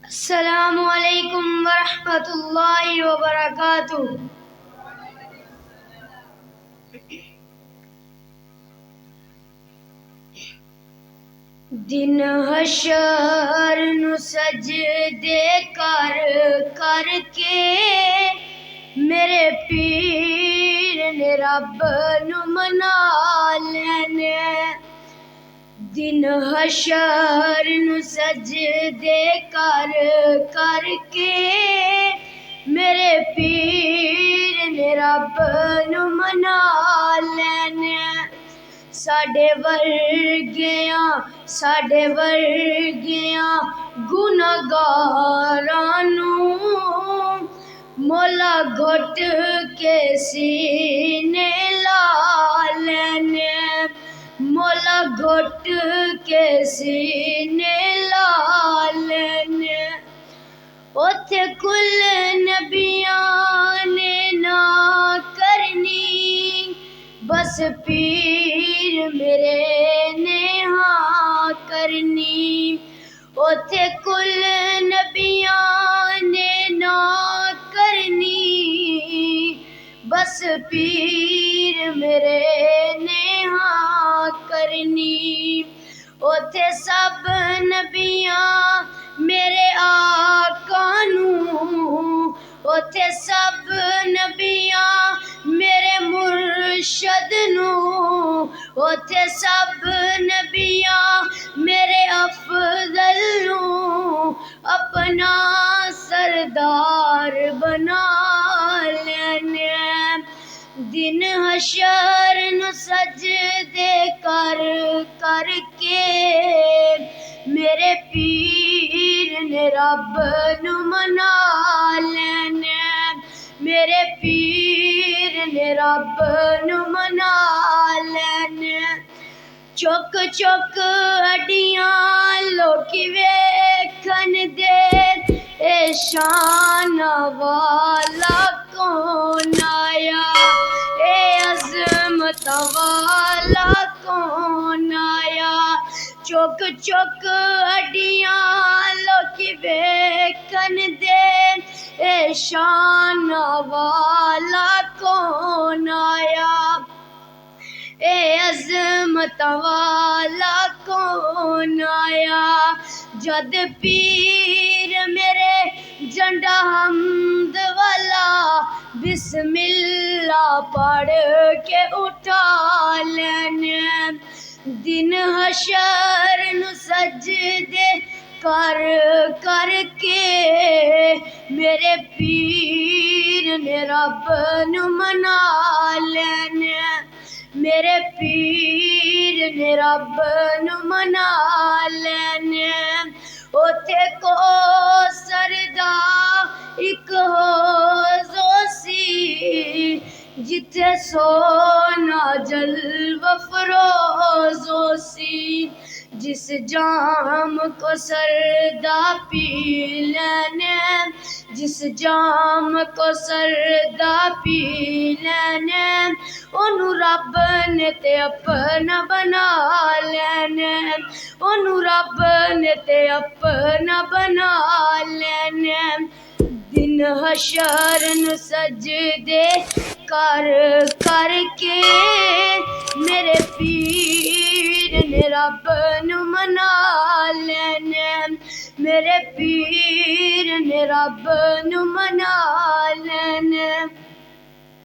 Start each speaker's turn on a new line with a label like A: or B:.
A: अस्सलामु अलैकुम वरहमतुल्लाहि वबरकातुह। दिन हशर नु सजदे कर करके मेरे पीर ने रब नु मना लेने। दिन हशर नु सजदे कर करके मेरे पीर ने रब नु मना लेने। साडे वर्गियां गुनाहगारां नू मोला घुट के सीने ला लेने। मोला घुट के सीने ला लेने। उथे कुल नबियां ने ना करनी, बस पीर मेरे ने हाँ करनी। उथे कुल नबियां ने ना करनी, बस पीर मेरे ने हाँ करनी। उथे सब नबियां मेरे आका नू, उथे सब नबियां मेरे मुर्शद नू, उथे सब नबियां मेरे अफजल नू अपना सरदार बना लेने। दिन हशर नु सजदे कर करके मेरे पीर ने रब नु मना लेने। मेरे पीर ने रब नु मना लेने। चुक चुक हड्डियां लोकी वेखन दे, ए शान वाला कौन आया, ए अज़मत वाला कौन आया। चुक चुक हड्डियां लोकी वेखन दे, ए शान वाला कौन आया, ए अज़मत वाला कौन आया। जद पीर मेरे जंडा हमद वाला बिस्मिल्लाह पढ़ के उठा लेने। दिन हशर नु सजदे कर करके मेरे पीर ने रब नु मना लेने। मेरे पीर ने रब नु मना लेने। उथे को सरदा इक हो सी, जिथे सोना जलवा फरोज़ो सी। जिस जाम को सरदा पी लेने, जिस जाम को सरदा पी लेने, ओनू रब ने ते अपना बना लेने। ओनू रब ने ते अपना बना लेने। दिन हशर नु सजदे कर करके मेरे पीर ने रब नु मना लेने। मेरे पीर ने रब नु मना लेने।